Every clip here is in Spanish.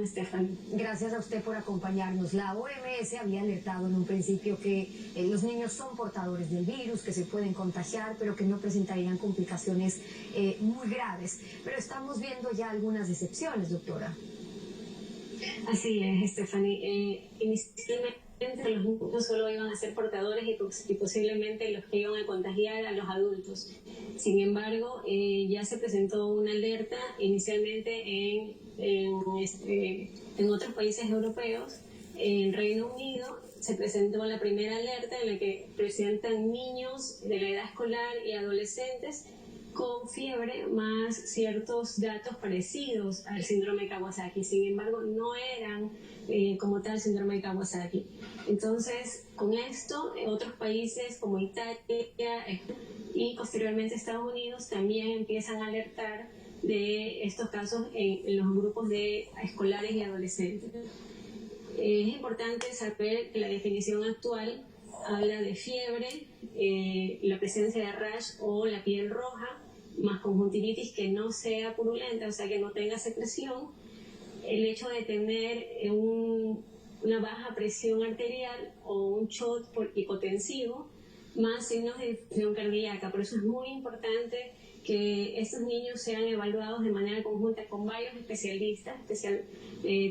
Stephanie. Gracias a usted por acompañarnos. La OMS había alertado en un principio que los niños son portadores del virus, que se pueden contagiar, pero que no presentarían complicaciones muy graves. Pero estamos viendo ya algunas excepciones, doctora. Así es, Stephanie. Inicialmente los niños solo iban a ser portadores y posiblemente los que iban a contagiar a los adultos. Sin embargo, ya se presentó una alerta inicialmente en otros países europeos. En Reino Unido se presentó la primera alerta en la que presentan niños de la edad escolar y adolescentes con fiebre más ciertos datos parecidos al síndrome de Kawasaki. Sin embargo, no eran como tal síndrome de Kawasaki. Entonces, con esto, otros países como Italia y posteriormente Estados Unidos también empiezan a alertar de estos casos en los grupos de escolares y adolescentes. Es importante saber que la definición actual habla de fiebre, la presencia de rash o la piel roja, más conjuntivitis que no sea purulenta, o sea que no tenga secreción, el hecho de tener una baja presión arterial o un shock hipotensivo, más signos de disfunción cardíaca. Por eso es muy importante que estos niños sean evaluados de manera conjunta con varios especialistas,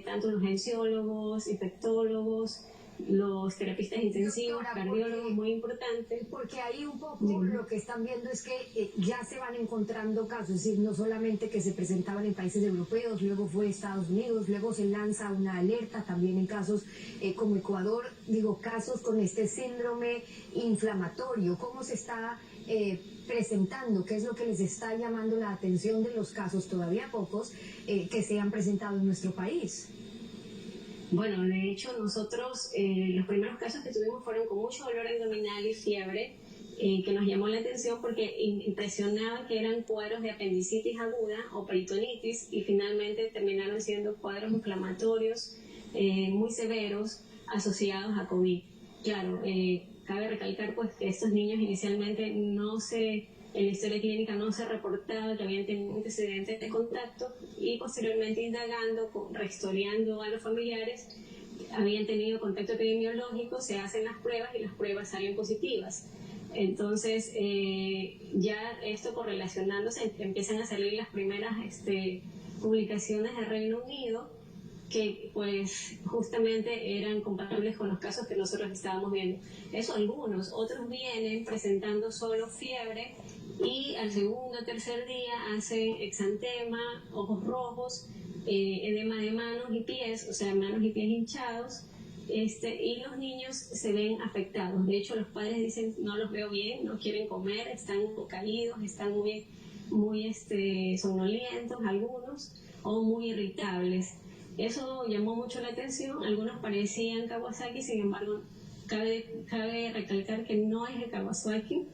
tanto los angiólogos, infectólogos, los terapistas intensivos, doctora, cardiólogos, muy importantes. Porque ahí un poco lo que están viendo es que ya se van encontrando casos, es decir, no solamente que se presentaban en países europeos, luego fue Estados Unidos, luego se lanza una alerta también en casos como Ecuador, casos con este síndrome inflamatorio. ¿Cómo se está presentando? ¿Qué es lo que les está llamando la atención de los casos, todavía pocos, que se han presentado en nuestro país? Bueno, de hecho nosotros los primeros casos que tuvimos fueron con mucho dolor abdominal y fiebre, que nos llamó la atención porque impresionaba que eran cuadros de apendicitis aguda o peritonitis y finalmente terminaron siendo cuadros inflamatorios muy severos asociados a COVID. Claro, cabe recalcar pues que estos niños inicialmente en la historia clínica no se reportaba que habían tenido antecedentes de contacto y posteriormente indagando, rastreando a los familiares, habían tenido contacto epidemiológico, se hacen las pruebas y las pruebas salen positivas. Entonces, ya esto correlacionándose, empiezan a salir las primeras publicaciones de Reino Unido que pues justamente eran compatibles con los casos que nosotros estábamos viendo. Eso algunos, otros vienen presentando solo fiebre y al segundo o tercer día hacen exantema, ojos rojos, edema de manos y pies, o sea, manos y pies hinchados, y los niños se ven afectados. De hecho, los padres dicen, no los veo bien, no quieren comer, están caídos, están muy somnolientos algunos o muy irritables. Eso llamó mucho la atención, algunos parecían Kawasaki, sin embargo, cabe recalcar que no es el Kawasaki,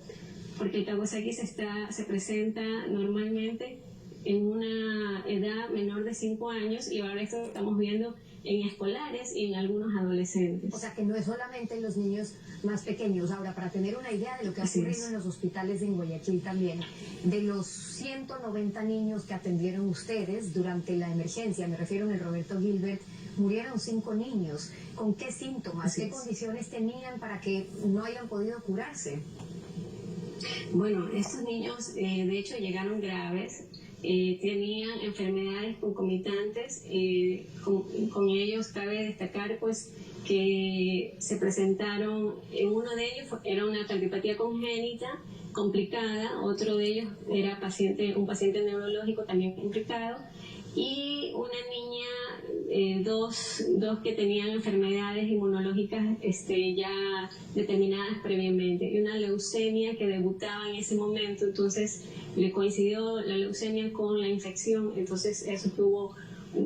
porque el Kawasaki se presenta normalmente en una edad menor de 5 años y ahora esto lo estamos viendo en escolares y en algunos adolescentes. O sea que no es solamente en los niños más pequeños. Ahora, para tener una idea de lo que ha ocurrido en los hospitales en Guayaquil también, de los 190 niños que atendieron ustedes durante la emergencia, me refiero en el Roberto Gilbert, murieron 5 niños. ¿Con qué síntomas, qué condiciones tenían para que no hayan podido curarse? Bueno, estos niños de hecho llegaron graves. Tenían enfermedades concomitantes, con ellos cabe destacar pues que se presentaron, en uno de ellos era una cardiopatía congénita complicada, otro de ellos era un paciente neurológico también complicado y una niña, dos que tenían enfermedades inmunológicas ya determinadas previamente y una leucemia que debutaba en ese momento, entonces le coincidió la leucemia con la infección, entonces eso tuvo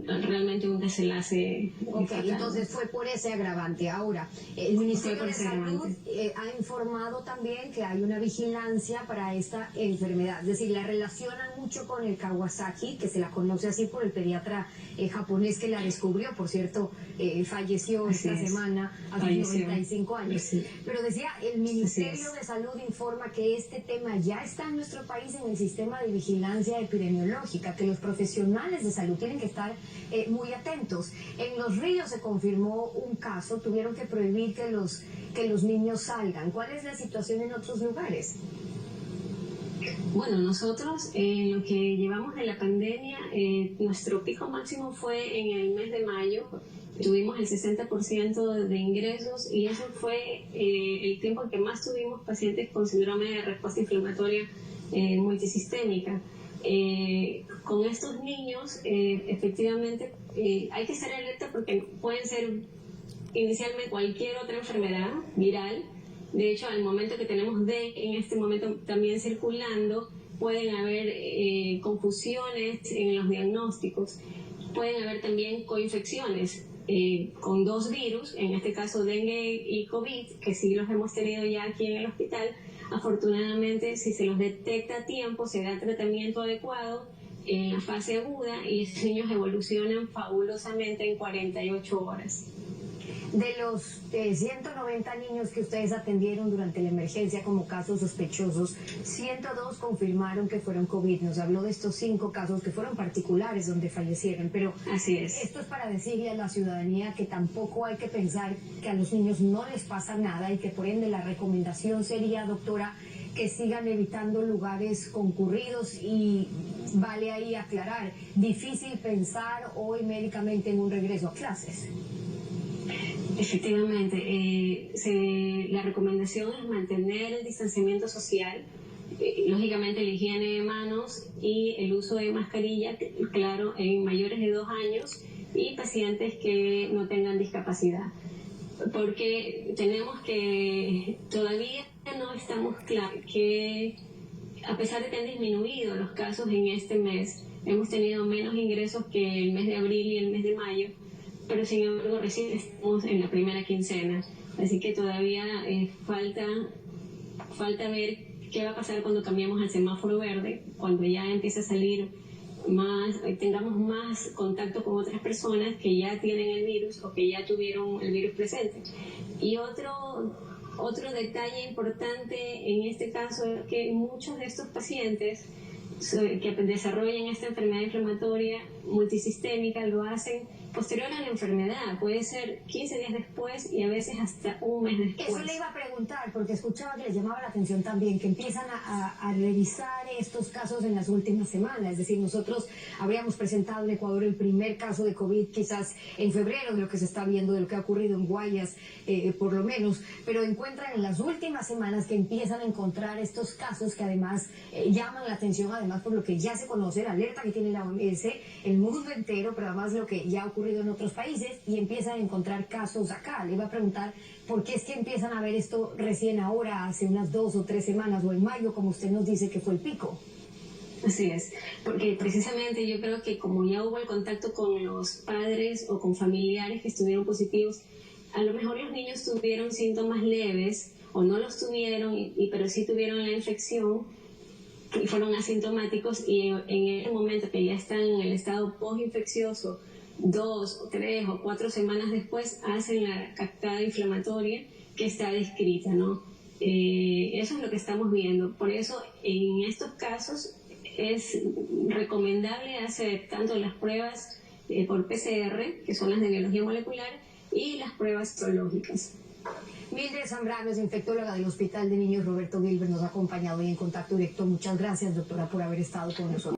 realmente un desenlace. Okay, entonces fue por ese agravante. Ahora, el Ministerio de Salud ha informado también que hay una vigilancia para esta enfermedad, es decir, la relacionan mucho mucho con el Kawasaki, que se la conoce así por el pediatra japonés que la descubrió, por cierto, falleció esta semana a sus 95 años. Sí. Pero decía, el Ministerio de Salud informa que este tema ya está en nuestro país en el sistema de vigilancia epidemiológica, que los profesionales de salud tienen que estar muy atentos. En Los Ríos se confirmó un caso, tuvieron que prohibir que los niños salgan. ¿Cuál es la situación en otros lugares? Bueno, nosotros lo que llevamos de la pandemia, nuestro pico máximo fue en el mes de mayo. Tuvimos el 60% de ingresos y eso fue el tiempo en que más tuvimos pacientes con síndrome de respuesta inflamatoria multisistémica. Con estos niños, efectivamente, hay que estar alerta porque pueden ser inicialmente cualquier otra enfermedad viral. De hecho, al momento que tenemos en este momento también circulando, pueden haber confusiones en los diagnósticos. Pueden haber también coinfecciones con dos virus, en este caso dengue y COVID, que sí los hemos tenido ya aquí en el hospital. Afortunadamente, si se los detecta a tiempo, se da tratamiento adecuado en la fase aguda y estos niños evolucionan fabulosamente en 48 horas. De los 190 niños que ustedes atendieron durante la emergencia como casos sospechosos, 102 confirmaron que fueron COVID. Nos habló de estos 5 casos que fueron particulares donde fallecieron, pero así es. Esto es para decirle a la ciudadanía que tampoco hay que pensar que a los niños no les pasa nada y que por ende la recomendación sería, doctora, que sigan evitando lugares concurridos y vale ahí aclarar, difícil pensar hoy médicamente en un regreso a clases. Efectivamente, la recomendación es mantener el distanciamiento social, lógicamente la higiene de manos y el uso de mascarilla, claro, en mayores de 2 años y pacientes que no tengan discapacidad. Porque tenemos que, todavía no estamos claros que a pesar de que han disminuido los casos en este mes, hemos tenido menos ingresos que el mes de abril y el mes de mayo, pero sin embargo recién estamos en la primera quincena, así que todavía falta ver qué va a pasar cuando cambiamos al semáforo verde, cuando ya empiece a salir tengamos más contacto con otras personas que ya tienen el virus o que ya tuvieron el virus presente. Y otro detalle importante en este caso es que muchos de estos pacientes que desarrollan esta enfermedad inflamatoria multisistémica lo hacen posterior a la enfermedad, puede ser 15 días después y a veces hasta un mes después. Eso le iba a preguntar, porque escuchaba que les llamaba la atención también, que empiezan a revisar estos casos en las últimas semanas. Es decir, nosotros habríamos presentado en Ecuador el primer caso de COVID quizás en febrero, de lo que se está viendo, de lo que ha ocurrido en Guayas, por lo menos, pero encuentran en las últimas semanas que empiezan a encontrar estos casos que además llaman la atención, además por lo que ya se conoce, la alerta que tiene la OMS, el mundo entero, pero además lo que ya ha ocurrido en otros países, y empiezan a encontrar casos acá. Le iba a preguntar por qué es que empiezan a ver esto recién ahora, hace unas 2 o 3 semanas, o en mayo, como usted nos dice que fue el pico. Así es, porque precisamente yo creo que como ya hubo el contacto con los padres o con familiares que estuvieron positivos, a lo mejor los niños tuvieron síntomas leves o no los tuvieron, pero sí tuvieron la infección y fueron asintomáticos, y en el momento que ya están en el estado postinfeccioso, 2, 3 o 4 semanas después hacen la cascada inflamatoria que está descrita, ¿no? Eso es lo que estamos viendo. Por eso en estos casos es recomendable hacer tanto las pruebas por PCR, que son las de biología molecular, y las pruebas serológicas. Mildred Zambrano es infectóloga del Hospital de Niños Roberto Gilbert, nos ha acompañado hoy en Contacto Directo. Muchas gracias, doctora, por haber estado con nosotros.